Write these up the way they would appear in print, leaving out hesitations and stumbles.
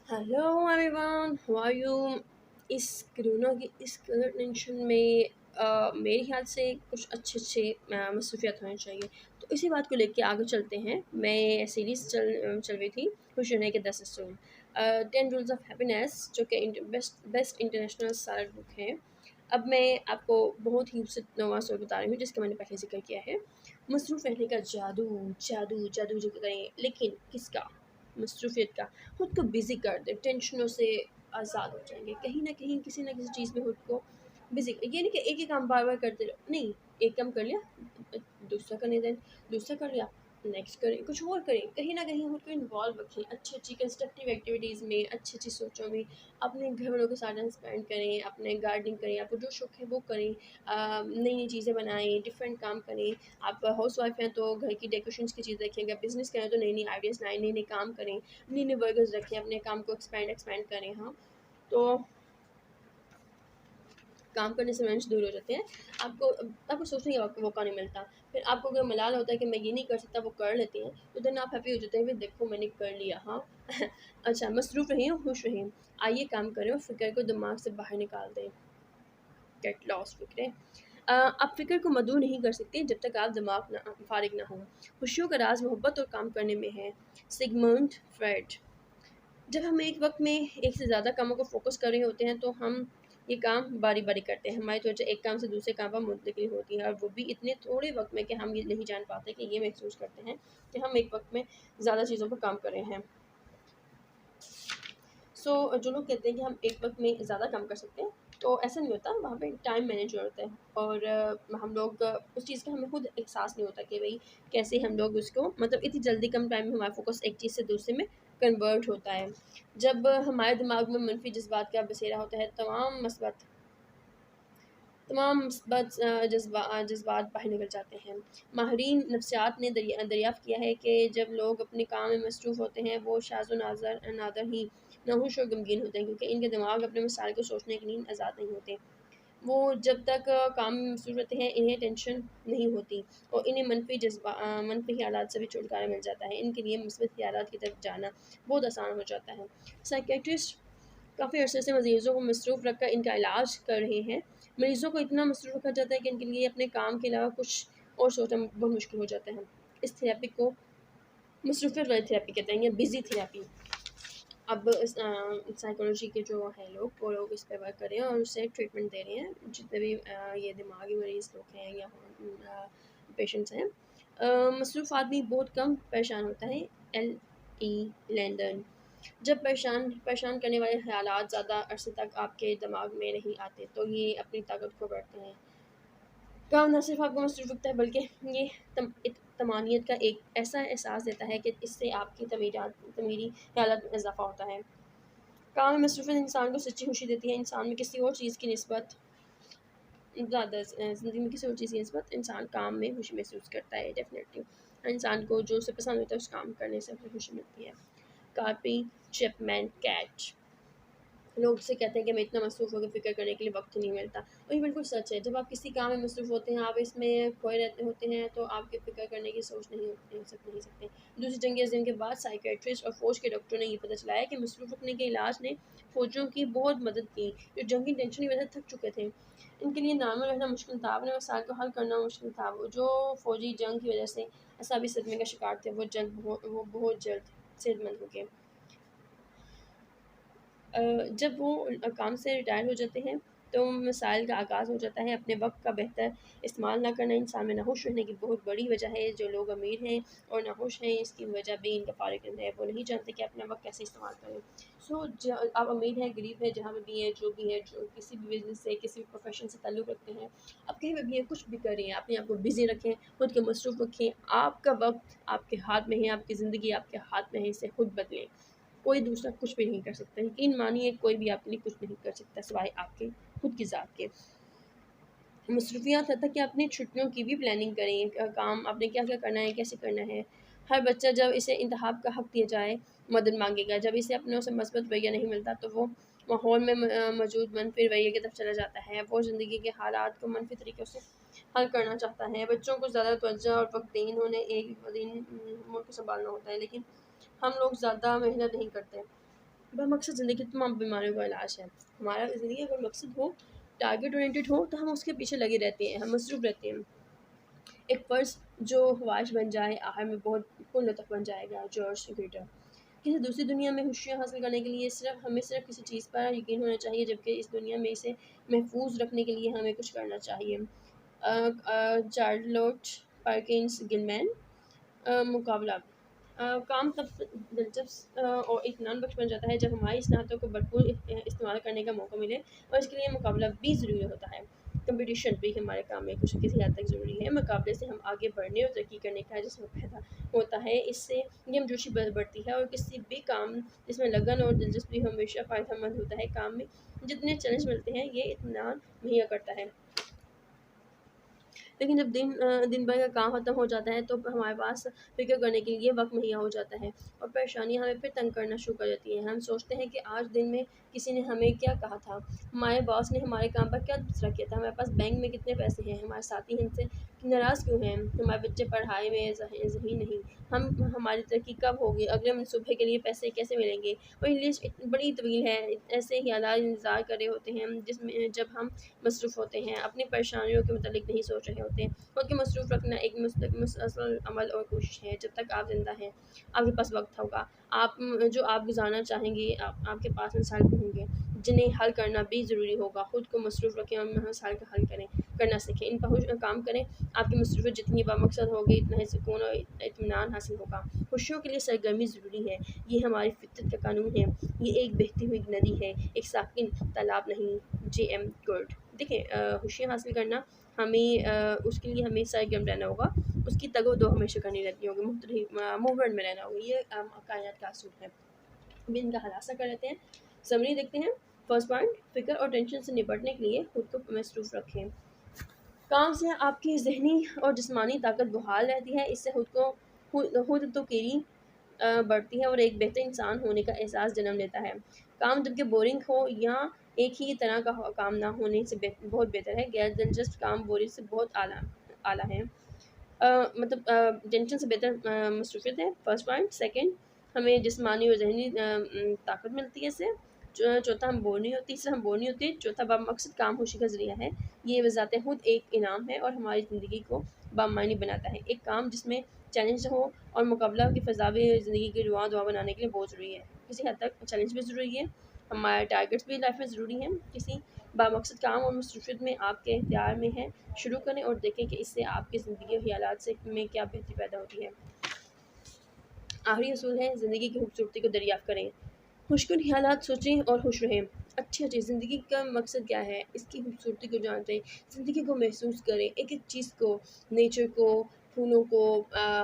Hello everyone, how are you. इस corona की इस कलर टेंशन में मेरे ख्याल से कुछ अच्छे अच्छे मसरूफियात होनी चाहिए। तो इसी बात को लेके आगे चलते हैं। मैं सीरीज़ चल रही थी खुश रहने के 10 असूल, 10 रूल्स ऑफ हैप्पीनेस, जो कि best best international seller book है। अब मैं आपको बहुत ही खूबसूरत नवा असूल बता रही हूँ जिसका मैंने पहले जिक्र किया है। मसरूफ़ रहने का जादू, जादू जादू जो करें, लेकिन किसका? मसरूफियत का। खुद को बिज़ी कर दें, टेंशनों से आज़ाद हो जाएँगे। कहीं न कहीं किसी न किसी चीज़ में खुद को बिज़ी, ये नहीं कि एक ही काम बार-बार करते रहो, नहीं, एक काम कर लिया, दूसरा करने दें, दूसरा कर लिया, नेक्स्ट करें, कुछ और करें। कहीं न कहीं खुद को इन्वॉल्व रखें, अच्छी-अच्छी कंस्ट्रक्टिव एक्टिविटीज़ में, अच्छी-अच्छी सोचों में, अपने घरवालों के साथ टाइम स्पेंड करें, अपने गार्डनिंग करें, आपको जो शौक है वो करें, नई-नई चीज़ें बनाएँ, डिफरेंट काम करें। आप हाउसवाइफ हैं तो घर की डेकोरेशंस की चीज़ रखें, अगर बिज़नेस करें तो नई-नई आइडियाज़ लाएँ, नए-नए काम करें, नए-नए वर्कर्स रखें, अपने काम को एक्सपेंड करें। हाँ, तो काम करने से रंज दूर हो जाते हैं। आपको आपको सोचने का मौका नहीं मिलता। फिर आपको अगर मलाल होता है कि मैं ये नहीं कर सकता, वो कर लेते हैं, तो देन आप हैप्पी हो जाते हैं, फिर देखो मैंने कर लिया। हाँ। अच्छा, मसरूफ़ रहें और खुश रहें। आइए काम करें और फ़िक्र को दिमाग से बाहर निकाल दें। गेट लॉस्ट फ़िक्रें। आप फ़िक्र को मदऊ नहीं कर सकते जब तक आप दिमाग ना फ़ारिग ना हो। खुशियों का राज़ मोहब्बत और काम करने में है। Sigmund Freud. जब हम एक वक़्त में एक से ज़्यादा कामों को फ़ोकस कर रहे होते हैं, तो हम ये काम बारी-बारी करते हैं। हमारी त्वचा एक काम से दूसरे काम पर मुंतकिल होती है, और वो भी इतने थोड़े वक़्त में कि हम ये नहीं जान पाते, कि ये महसूस करते हैं कि हम एक वक़्त में ज़्यादा चीज़ों पर काम कर रहे हैं। जो लोग कहते हैं कि हम एक वक़्त में ज़्यादा काम कर सकते हैं, तो ऐसा नहीं होता। वहाँ पे टाइम मैनेज होता है, और हम लोग उस चीज़ का हमें खुद एहसास नहीं होता कि भई कैसे हम लोग उसको, मतलब इतनी जल्दी कम टाइम में हमारा फ़ोकस एक चीज़ से दूसरे में कन्वर्ट होता है। जब हमारे दिमाग में मनफ़ी जज़्बात का बसेरा होता है, जज़्बात बाहर निकल जाते हैं। माहिरीन नफ्सियात ने दरियाफ़्त किया है कि जब लोग अपने काम में मसरूफ़ होते हैं, वो शाज़ व नादर ही नाखुश और गमगीन होते हैं, क्योंकि इनके दिमाग अपने मसाइल को सोचने के लिए आज़ाद नहीं होते। वो जब तक काम में मसरूफ़ रहते हैं, इन्हें टेंशन नहीं होती, और इन्हें मनफ़ी ख़यालात से भी छुटकारा मिल जाता है। इनके लिए मुस्बत ख़यालात की तरफ जाना बहुत आसान हो जाता है। साइकियाट्रिस्ट काफ़ी अरसे से मरीज़ों को मसरूफ़ रखकर इनका इलाज कर रहे हैं। मरीज़ों को इतना मसरूफ़ रखा जाता है कि इनके लिए अपने काम के अलावा कुछ और सोचना बहुत मुश्किल हो जाता है। इस थेरेपी को मसरूफ़ियत वाली थेरेपी कहते हैं, या बिज़ी थेरेपी। अब साइकोलॉजी के जो हैं लोग, वो लोग इस पे वर्क कर रहे हैं और उससे ट्रीटमेंट दे रहे हैं, जितने भी ये दिमागी मरीज़ लोग हैं, या पेशेंट्स हैं। मसरूफ़ आदमी बहुत कम परेशान होता है। L.E. लैंडन। जब परेशान परेशान करने वाले ख़यालात ज़्यादा अरसे तक आपके दिमाग में नहीं आते, तो ये अपनी ताकत खो बैठते हैं। काम न सिर्फ़ आपको मसरूफ़ रखता है, बल्कि ये तमानियत का एक ऐसा एहसास देता है कि इससे आपकी तमीरी ख़यालात में इज़ाफ़ा होता है। काम में मसरूफ़ियत इंसान को सच्ची खुशी देती है। इंसान में किसी और चीज़ की निस्बत ज़्यादा ज़िंदगी में किसी और चीज़ की निस्बत इंसान काम में खुशी महसूस करता है, डेफ़िनेटली। इंसान को जो उसे पसंद होता है, उस काम करने से उसे खुशी मिलती है। कार्पी चिपमैन कैट। लोग उससे कहते हैं कि मैं इतना मसरूफ़ हो गया, फ़िक्र करने के लिए वक़्त ही नहीं मिलता, और ये बिल्कुल सच है। जब आप किसी काम में मसरूफ़ होते हैं, आप इसमें खोए रहते होते हैं, तो आपके फ़िक्र करने की सोच नहीं सकते। दूसरी जंग अज़ीम के बाद साइकियाट्रिस्ट और फ़ौज के डॉक्टरों ने ये पता चलाया कि मसरूफ़ रखने के इलाज ने फ़ौजियों की बहुत मदद की, जो जंगी टेंशन की वजह से थक चुके थे। इनके लिए नॉर्मल रहना मुश्किल था, अपने मसाइल को हल करना मुश्किल था। वो जो फ़ौजी जंग की वजह से असाबी सदमे का शिकार थे, वो बहुत जल्द सेहतमंद हो गए। जब वो काम से रिटायर हो जाते हैं, तो मिसाइल का आगाज़ हो जाता है। अपने वक़्त का बेहतर इस्तेमाल ना करना इंसान में नाखुश रहने की बहुत बड़ी वजह है। जो लोग अमीर हैं और नाखुश हैं, इसकी वजह भी इनका फ़ारिग है, वो नहीं जानते कि अपना वक़्त कैसे इस्तेमाल करें। सो ज आप अमीर हैं, गरीब हैं, जहाँ पे भी हैं, जो भी हैं, जो किसी भी बिज़नेस से, किसी भी प्रोफ़ेशन से ताल्लुक़ रखते हैं, आप कहीं पे भी हैं, कुछ भी कर रही हैं, अपने आप को बिज़ी रखें, खुद को मसरूफ़ रखें। आपका वक़्त आपके हाथ में है, आपकी ज़िंदगी आपके हाथ में है, इसे खुद बदलें। कोई दूसरा कुछ भी नहीं कर सकता। यकीन मानिए, कोई भी आपके लिए कुछ नहीं कर सकता सिवाय आपके खुद की ज़ात के। मसरूफ़ियत हद तक कि अपनी छुट्टियों की भी प्लानिंग करें। काम आपने क्या-क्या करना है, कैसे करना है। हर बच्चा जब इसे इंतख़ाब का हक़ दिया जाए, मदद माँगेगा। जब इसे अपनों से मस्बत रवैया नहीं मिलता, तो वो माहौल में मौजूद मनफ़ी रवैये की तरफ चला जाता है। वो ज़िंदगी के हालात को मनफ़ी तरीक़ों से हल करना चाहता है। बच्चों को ज़्यादा तवज्जो और वक़्त दें, इन्होंने एक दिन मुल्क को सँभालना होता है, लेकिन हम लोग ज़्यादा मेहनत नहीं करते। मकसद ज़िंदगी की तमाम बीमारियों का इलाज है। हमारा ज़िंदगी अगर मकसद हो, टारगेट ओरिएंटेड हो, तो हम उसके पीछे लगे रहते हैं, हम मसरूफ़ रहते हैं। एक फ़र्ज़ जो ख्वाहिश बन जाए, आखिर में बहुत पुण्य तक बन जाएगा। George greater. किसी दूसरी दुनिया में खुशियाँ हासिल करने के लिए हमें सिर्फ़ किसी चीज़ पर यकीन होना चाहिए, जबकि इस दुनिया में इसे महफूज़ रखने के लिए हमें कुछ करना चाहिए। Charlotte Perkins Gillman. मुकाबला काम तब दिलचस्प और इत्मीनान बख्श बन जाता है जब हमारी सलाहियतों को भरपूर इस्तेमाल करने का मौका मिले, और इसके लिए मुकाबला भी ज़रूरी होता है। कंपटीशन भी हमारे काम में कुछ किसी हद तक ज़रूरी है। मुकाबले से हम आगे बढ़ने और तरक्की करने का जिस्म पैदा होता है। इससे गर्मजोशी बढ़ती है, और किसी भी काम जिसमें लगन और दिलचस्पी हमेशा फ़ायदेमंद होता है। काम में जितने चैलेंज मिलते हैं, ये इत्मीनान मुहैया करता है। लेकिन जब दिन भर का काम ख़त्म हो जाता है, तो हमारे पास फ़िक्र करने के लिए वक़्त मुहैया हो जाता है, और परेशानियाँ हमें फिर तंग करना शुरू कर देती हैं। हम सोचते हैं कि आज दिन में किसी ने हमें क्या कहा था, हमारे बॉस ने हमारे काम पर क्या दूसरा किया था, हमारे पास बैंक में कितने पैसे हैं, हमारे साथी हमसे नाराज़ क्यों हैं, हमारे बच्चे पढ़ाई में सही नहीं, हमारी तरक्की कब होगी, अगले मनसूबे के लिए पैसे कैसे मिलेंगे। और ये लिस्ट इतनी बड़ी तवील है। ऐसे ख़यालात इंतज़ार कर रहे होते हैं, जिसमें जब हम मसरूफ़ होते हैं, अपनी परेशानियों के मुतालिक नहीं सोच रहे होते हैं। खुद को मसरूफ़ रखना एक मुसलसल अमल और कोशिश है। जब तक आप ज़िंदा हैं, आपके पास वक़्त होगा। जो आप गुज़ारना चाहेंगे, आपके पास मसाइल भी होंगे, जिन्हें हल करना भी ज़रूरी होगा। खुद को मसरूफ़ रखें और मसाइल का हल करना सीखें। इन पर काम करें। आपकी मसरूफ़ियत जितनी बामकसद होगी, इतना ही सुकून और इत्मीनान हासिल होगा। खुशियों के लिए सरगर्मी ज़रूरी है। ये हमारी फ़ितरत का कानून है। ये एक बहती हुई नदी है, एक साकिन तालाब नहीं। जे.एम. गुर्ड। देखिए, खुशियाँ हासिल करना उसके लिए हमें सरगर्म रहना होगा, उसकी तगो-दो हमेशा करनी रहती होगी, मूवमेंट में रहना होगा। ये कायनात का असूल है। अभी इनका खुलासा कर लेते हैं, समरी देखते हैं। फर्स्ट पॉइंट, फ़िक्र और टेंशन से निपटने के लिए खुद को मसरूफ़ रखें। काम से आपकी ज़हनी और जिस्मानी ताकत बहाल रहती है। इससे खुद तो केरी बढ़ती है, और एक बेहतर इंसान होने का एहसास जन्म लेता है। काम जबकि बोरिंग हो या एक ही तरह का काम ना होने से बहुत बेहतर है। गैर दिलचस्प काम बोरियत से बहुत आला आला है। टेंशन से बेहतर मसरूफ़ियत है, फर्स्ट पॉइंट। सेकंड, हमें जिस्मानी और ज़हनी ताकत मिलती है इससे। चौथा, हम बोर नहीं होते। तीसरा, हम बोर नहीं होते। चौथा, बामकसद काम खुशी का ज़रिया है। ये बज़ाते खुद एक इनाम है, और हमारी ज़िंदगी को बामानी बनाता है। एक काम जिसमें चैलेंज हो और मुकाबला की फ़ज़ा भी ज़िंदगी की दुआ बनाने के लिए बहुत ज़रूरी है। किसी हद तक चैलेंज भी ज़रूरी है, हमारे टारगेट्स भी लाइफ में ज़रूरी हैं। किसी बामकसद काम और मसरूफ़ियत में आपके इख्तियार में है। शुरू करें और देखें कि इससे आपकी ज़िंदगी और ख़यालात से में क्या बेहतरी पैदा होती है। आखिरी असूल है, ज़िंदगी की खूबसूरती को दरियाफ़्त करें। खुशकुन ख़यालात सोचें और खुश रहें। अच्छी ज़िंदगी का मकसद क्या है, इसकी खूबसूरती को जानते, ज़िंदगी को महसूस करें, एक-एक चीज़ को, नेचर को, फूलों को,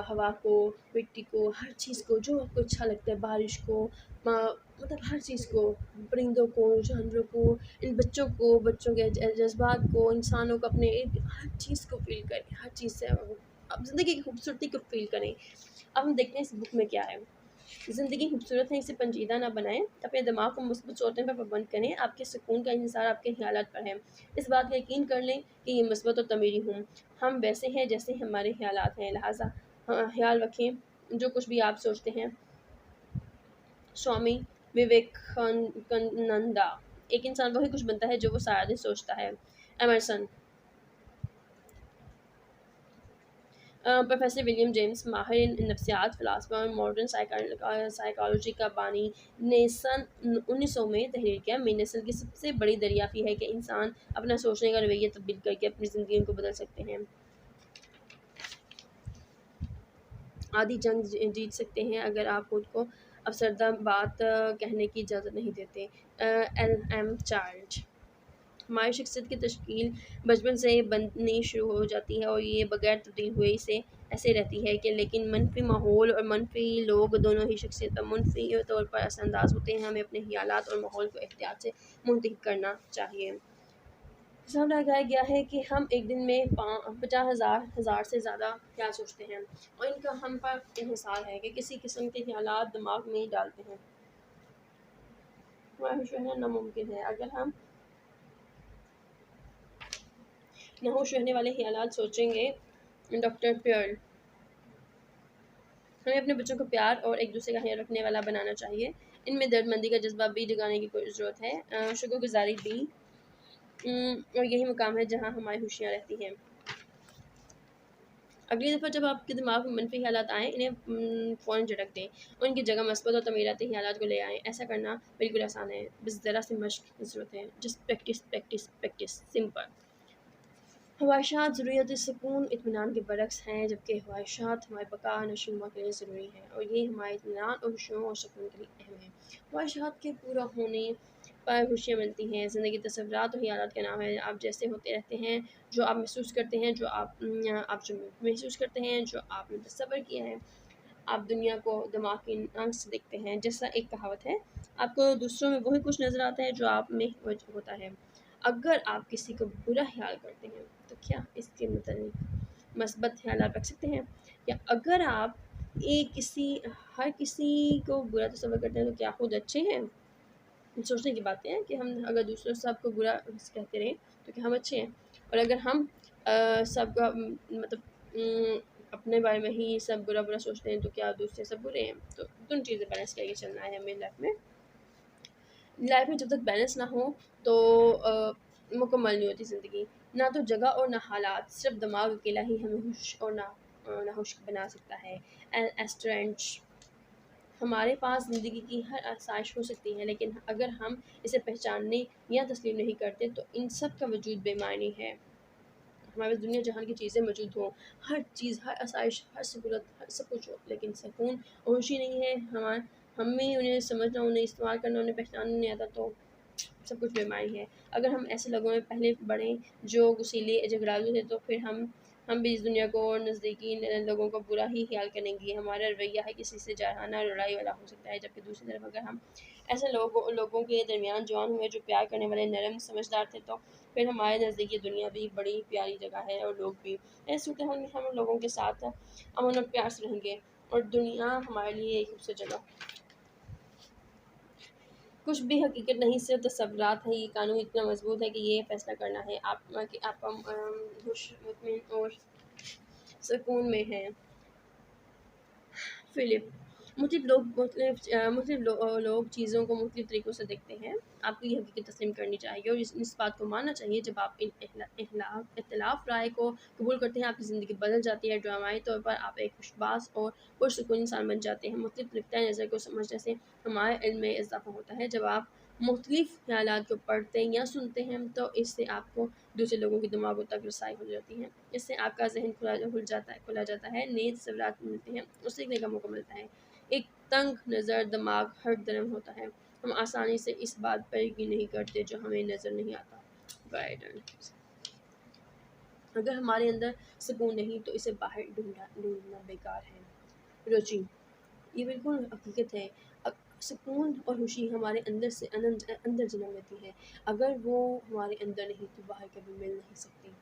हवा को, मिट्टी को, हर चीज़ को, जो आपको अच्छा लगता है, बारिश को, मतलब हर चीज़ को, परिंदों को, जानवरों को, इन बच्चों के जज़्बात को, इंसानों को, अपने हर चीज़ को फ़ील करें, हर चीज़ से अब ज़िंदगी की खूबसूरती को फ़ील करें। अब हम देखते हैं इस बुक में क्या है। ज़िंदगी खूबसूरत है, इसे पेचीदा ना बनाएँ। अपने दिमाग को मुस्बत सोचने पर पाबंद करें। आपके सुकून का इंहिसार आपके ख़यालात पर है। इस बात का यकीन कर लें कि ये मुस्बत और तमीरी हूँ। हम वैसे हैं जैसे हमारे ख़यालात हैं, लिहाज़ा ख़याल रखें, जो कुछ भी आप सोचते हैं। स्वामी विवेकानंदा। एक इंसान वही कुछ बनता है जो वो सारा दिन सोचता है। एमर्सन। प्रोफेसर विलियम जेम्स, माहिर नफ्सियात, फ़िलासफ़र और मॉडर्न साइकोलॉजी का बानी, ने सन 1900 में तहरीर किया। मेरी नस्ल की सबसे बड़ी दरियाफ़त ये है कि इंसान अपना सोचने का रवैया तब्दील करके अपनी ज़िंदगी को बदल सकते हैं। आधी जंग जीत सकते हैं अगर आप खुद को अफसरदा बात कहने की इजाज़त नहीं देते। एल.एम. चार्ल्स। हमारी शख्सियत की तश्कील बचपन से बननी शुरू हो जाती है, और ये बगैर तब्दील हुए इसे ऐसे रहती है कि लेकिन मनफी माहौल और मनफी लोग दोनों ही शख्सियत पर मनफी तौर पर असरअंदाज होते हैं। हमें अपने ख़यालात और माहौल को एहतियात से मुंतखब करना चाहिए। हिसाब लगाया गया है कि हम एक दिन में 50,000 से ज़्यादा ख्याल सोचते हैं, और इनका हम पर इंहिसार है कि किसी किस्म के ख़यालात दिमाग में डालते हैं। हमारा खुश रहना नामुमकिन है अगर हम नाखुश रहने वाले ख़यालात सोचेंगे। Doctor Pearl. हमें अपने बच्चों को प्यार और एक दूसरे का ख्याल रखने वाला बनाना चाहिए। इनमें दर्दमंदी का जज्बा भी जगाने की कोई ज़रूरत है, शुक्रगुजारी भी। और यही मुकाम है जहाँ हमारी खुशियाँ रहती हैं। अगली दफ़ा जब आपके दिमाग में मनफी ख़्यालात आएँ, इन्हें फ़ौरन झटक दें और इनकी जगह मस्बत और तमीराती ख़्यालात को ले आएँ। ऐसा करना बिल्कुल आसान है, बस ज़रा सी मशक़ की ज़रूरत है। Just practice, practice, practice, simple. ख्वाहिशात ज़रूरियत सुकून इत्मीनान के बरक्स हैं, जबकि ख्वाहिशात हमारी बका नशोनुमा के लिए ज़रूरी हैं और ये हमारे इत्मीनान और खुशियों और सुकून के लिए अहम है। ख्वाहिशात के पूरा होने पर खुशियाँ मिलती हैं। ज़िंदगी तसव्वुरात और ख़यालात का नाम है। आप जैसे होते रहते हैं, जो आप महसूस करते हैं, आप जो महसूस करते हैं, जो आपने तसव्वुर किया है, आप दुनिया को दिमाग की आँख से देखते हैं। जैसा एक कहावत है, आपको दूसरों में वही कुछ नज़र आता है जो आप में होता है। अगर आप किसी को बुरा ख्याल करते हैं, तो क्या इसके मुतालिक मस्बत ख़यालात रख सकते हैं? या अगर आप हर किसी को बुरा तसव्वुर करते हैं, तो क्या खुद अच्छे हैं? सोचने की बात है कि हम अगर दूसरों सबको बुरा कहते रहें, तो क्या हम अच्छे हैं? और अगर हम सबका मतलब अपने बारे में ही सब बुरा-बुरा सोचते हैं, तो क्या दूसरे सब बुरे हैं? तो दोनों चीज़ें बैलेंस करके चलना है हमें लाइफ़ में। लाइफ में जब तक बैलेंस ना हो, तो मुकम्मल नहीं होती ज़िंदगी। ना तो जगह और ना हालात, सिर्फ दिमाग अकेला ही हमें खुश और नाखुश बना सकता है। एस्ट्रेंच हमारे पास ज़िंदगी की हर आसाइश हो सकती है, लेकिन अगर हम इसे पहचानने या तस्लीम नहीं करते, तो इन सब का वजूद बेमानी है। हमारे पास दुनिया जहान की चीज़ें मौजूद हों, हर चीज़, हर आसाइश, हर सहूलत, हर सब कुछ हो, लेकिन सुकून और खुशी नहीं है। हमें उन्हें समझना, उन्हें इस्तेमाल करना, उन्हें पहचानना नहीं आता, तो सब कुछ बेमानी है। अगर हम ऐसे लोगों में पहले बढ़ें जो गुस्सैले झगड़ालू थे, तो फिर हम भी इस दुनिया को और नज़दीकी लोगों को बुरा ही ख्याल करेंगे। हमारा रवैया है किसी से जराना लड़ाई वाला हो सकता है, जबकि दूसरी तरफ अगर हम ऐसे लोगों के दरमियान जवान हुए जो प्यार करने वाले नरम समझदार थे, तो फिर हमारे नज़दीक ये दुनिया भी बड़ी प्यारी जगह है और लोग भी। ऐसे सूरत हाल में हम लोगों के साथ अमन और प्यार से रहेंगे और दुनिया हमारे लिए एक खूबसूरत जगह। कुछ भी हकीकत नहीं, सिर्फ तसव्वुरात है। ये कानून इतना मजबूत है कि ये फैसला करना है कि आप खुश, मुतमिन और सुकून में हैं। फ़िलिप मुख्तलिफ़ लोग चीज़ों को मुख्तलिफ़ तरीक़ों से देखते हैं। आपको ये हकीकत तस्लीम करनी चाहिए और इस बात को मानना चाहिए, जब आप इन इख्तिलाफ़ राय को कबूल करते हैं, आपकी ज़िंदगी बदल जाती है। ड्रामाई तौर पर आप एक खुशबाज़ और पुरसुकून इंसान बन जाते हैं। मुख्तलिफ़ नुक्ता नज़र को समझने से हमारे इल्म में इज़ाफ़ा होता है। जब आप मुख्तलिफ़ ख़यालात को पढ़ते या सुनते हैं, तो इससे आपको दूसरे लोगों के दिमागों तक रसाई हो जाती है। इससे आपका ज़हन खुला जाता है, नए तसव्वुरात मिलते हैं और सीखने का मौका मिलता है। एक तंग नज़र दिमाग हर दरम होता है। हम आसानी से इस बात पर यकीन नहीं करते जो हमें नज़र नहीं आता। गाइडेंस अगर हमारे अंदर सुकून नहीं, तो इसे बाहर ढूँढना बेकार है। रुचि ये बिल्कुल हकीकत है। सुकून और खुशी हमारे अंदर से अंदर जन्म लेती है। अगर वो हमारे अंदर नहीं, तो बाहर कभी मिल नहीं सकती।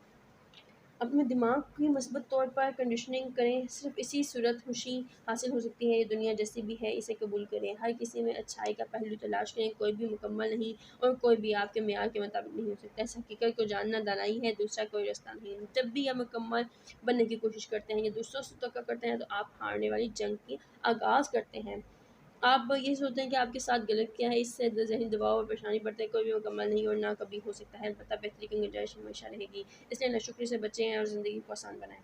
अपने दिमाग की मस्बत तौर पर कंडीशनिंग करें, सिर्फ इसी सूरत खुशी हासिल हो सकती है। ये दुनिया जैसी भी है, इसे कबूल करें। हर किसी में अच्छाई का पहलू तलाश करें। कोई भी मुकम्मल नहीं और कोई भी आपके मेयार के मुताबिक नहीं हो सकता। इस हकीकत को जानना दानाई है, दूसरा कोई रास्ता नहीं। जब भी आप मुकम्मल बनने की कोशिश करते हैं या दूसरों से तवक्को करते हैं, तो आप हारने वाली जंग की आगाज़ करते हैं। आप ये सोचते हैं कि आपके साथ गलत क्या है, इससे ज़हनी दबाव और परेशानी बढ़ता है। कोई भी मुकम्मल नहीं और ना कभी हो सकता है, अलबत्ता बेहतरी की गुंजाइश हमेशा रहेगी। इसलिए नाशुक्री से बचें और ज़िंदगी को आसान बनाएँ।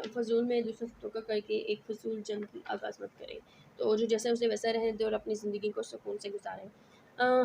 फ़ज़ूल में दूसरों से धोखा करके एक फ़ज़ूल जंग की आगाज़ मत करें। तो जो जैसा है उसे वैसा रहने दें और अपनी ज़िंदगी को सुकून से गुज़ारें।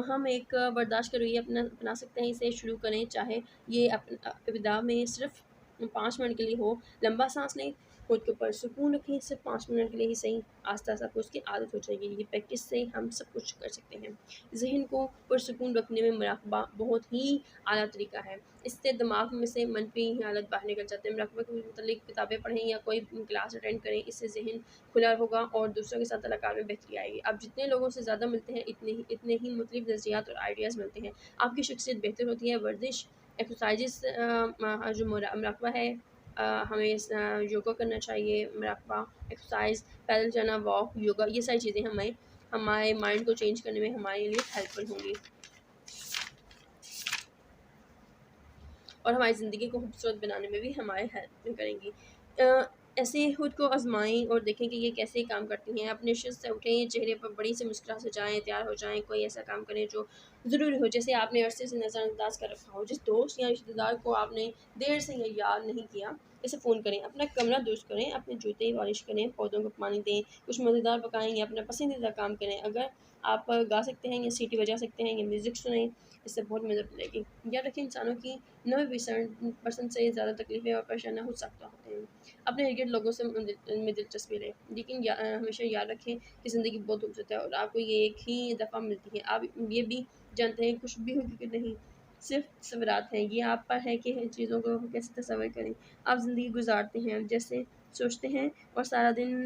हम एक बर्दाश्त का रवैया अपना सकते हैं, इसे शुरू करें, चाहे ये इब्तिदा में सिर्फ़ 5 मिनट के लिए हो। लंबा साँस लें, खुद के ऊपर सुकून रखें, सिर्फ़ 5 मिनट के लिए ही सही। आस्ता-आस्ता आपको उसकी आदत हो जाएगी। ये प्रैक्टिस से हम सब कुछ कर सकते हैं। ज़हन को पुरसुकून रखने में मुराक़बा बहुत ही आला तरीका है। इससे दिमाग में से मनफी ख़यालात बाहर निकल जाते हैं। मुराक़बा के मुतल्लिक़ किताबें पढ़ें या कोई क्लास अटेंड करें, इससे ज़हन खुला होगा और दूसरों के साथ तलाक़ात में बेहतरी आएगी। आप जितने लोगों से ज़्यादा मिलते हैं, इतने ही मुख्तलिफ़ नज़रियात और आइडियाज़ मिलते हैं। आपकी शख्सियत बेहतर होती है। वर्जिश, एक्सरसाइज़ जो मुराक़बा है, हमें योगा करना चाहिए। मुराक़बा, एक्सरसाइज़, पैदल चलना, वॉक, योगा, ये सारी चीज़ें हमारे माइंड को चेंज करने में हमारे लिए हेल्पफुल होंगी और हमारी ज़िंदगी को खूबसूरत बनाने में भी हमारी हेल्प करेंगी। ऐसे खुद को आजमाएं और देखें कि ये कैसे काम करती हैं। अपने शिस्त से उठें, चेहरे पर बड़ी सी मुस्कुराहट सजाएं, तैयार हो जाएं, कोई ऐसा काम करें जो ज़रूरी हो, जैसे आपने अरसे से नज़रअंदाज कर रखा हो। जिस दोस्त या रिश्तेदार को आपने देर से या याद नहीं किया, इसे फ़ोन करें। अपना कमरा दुरुस्त करें, अपने जूते पॉलिश करें, पौधों को पानी दें, कुछ मज़ेदार पकाएं या अपना पसंदीदा काम करें। अगर आप गा सकते हैं या सीटी बजा सकते हैं या म्यूज़िक सुनें, इससे बहुत मदद मिलेगी। याद रखें, इंसानों की 90% से ज़्यादा तकलीफ़ें और परेशानियाँ हो सकता होते हैं। अपने इर्द-गिर्द लोगों से में दिलचस्पी लें, लेकिन हमेशा याद रखें कि ज़िंदगी बहुत खूबसूरत है और आपको ये एक ही दफ़ा मिलती है। आप ये भी जानते हैं कुछ भी होगी कि नहीं, सिर्फ़ तस्वीरात हैं। ये आप पर है कि इन चीज़ों को कैसे तस्वर करें। आप ज़िंदगी गुज़ारते हैं, जैसे सोचते हैं और सारा दिन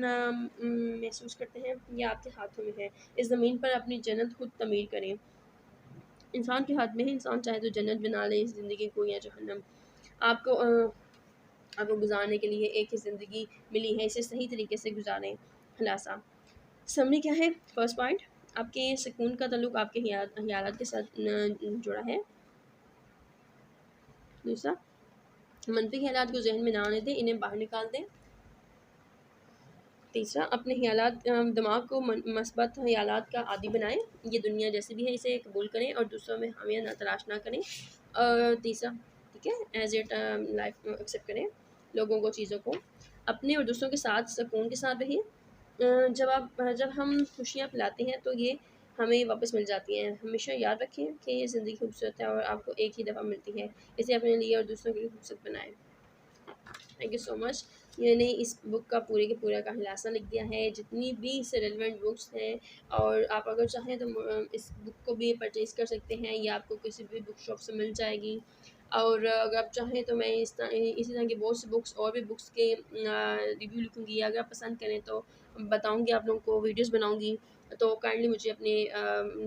महसूस करते हैं, ये आपके हाथों में है। इस ज़मीन पर अपनी जन्नत खुद तमीर करें। इंसान के हाथ में है, इंसान चाहे तो जन्नत बना ले इस ज़िंदगी को या जहन्नम। आपको आपको गुज़ारने के लिए एक ही ज़िंदगी मिली है, इसे सही तरीके से गुज़ारें। खुलासा समरी क्या है? फर्स्ट पॉइंट, आपके सुकून का ताल्लुक आपके ख़यालात के साथ जुड़ा है। दूसरा, मनफी ख़यालात को ज़हन में ना आने दें, इन्हें बाहर निकाल दें। तीसरा, अपने ख़यालात दिमाग को मस्बत ख़यालात का आदी बनाएं। ये दुनिया जैसी भी है इसे कबूल करें और दूसरों में हामिया ना तलाश ना करें। तीसरा, ठीक है, एज इट लाइफ एक्सेप्ट करें लोगों को, चीज़ों को। अपने और दूसरों के साथ सुकून के साथ रहिए। जब हम खुशियाँ फैलाते हैं तो ये हमें वापस मिल जाती हैं। हमेशा याद रखें कि ये ज़िंदगी खूबसूरत है और आपको एक ही दफ़ा मिलती है। इसे अपने लिए और दूसरों के लिए खूबसूरत बनाएं। Thank you so much. मैंने इस बुक का पूरे के पूरा का खुलासा लिख दिया है, जितनी भी इससे रेलिवेंट बुक्स हैं, और आप अगर चाहें तो इस बुक को भी परचेज़ कर सकते हैं, या आपको किसी भी बुक शॉप से मिल जाएगी। और अगर आप चाहें तो मैं इसी तरह की बहुत सी बुक्स और भी बुक्स के रिव्यू लिखूँगी, या अगर आप पसंद करें तो बताऊँगी आप लोगों को, वीडियोज़ बनाऊँगी। तो काइंडली मुझे अपने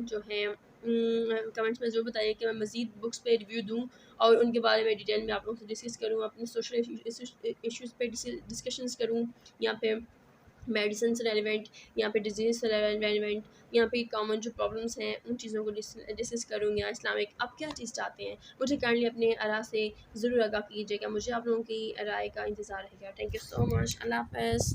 जो है कमेंट्स में ज़रूर बताइए कि मैं मज़ीद बुक्स पे रिव्यू दूँ और उनके बारे में डिटेल में आप लोगों से डिस्कस करूँ, अपने सोशल इश्यूज़ पे डिस्कशंस करूँ, या फिर मेडिसिन से रेलिवेंट, या फिर डिजीज़ से रेलिवेंट, या फिर कॉमन जो प्रॉब्लम्स हैं उन चीज़ों को डिस्कस करूँ, या इस्लामिक आप क्या चीज़ चाहते हैं, मुझे काइंडली अपने राय से ज़रूर आगाह कीजिएगा। मुझे आप लोगों की राय का इंतज़ार रहेगा। Thank you so much. अल्लाह हाफ़िज़।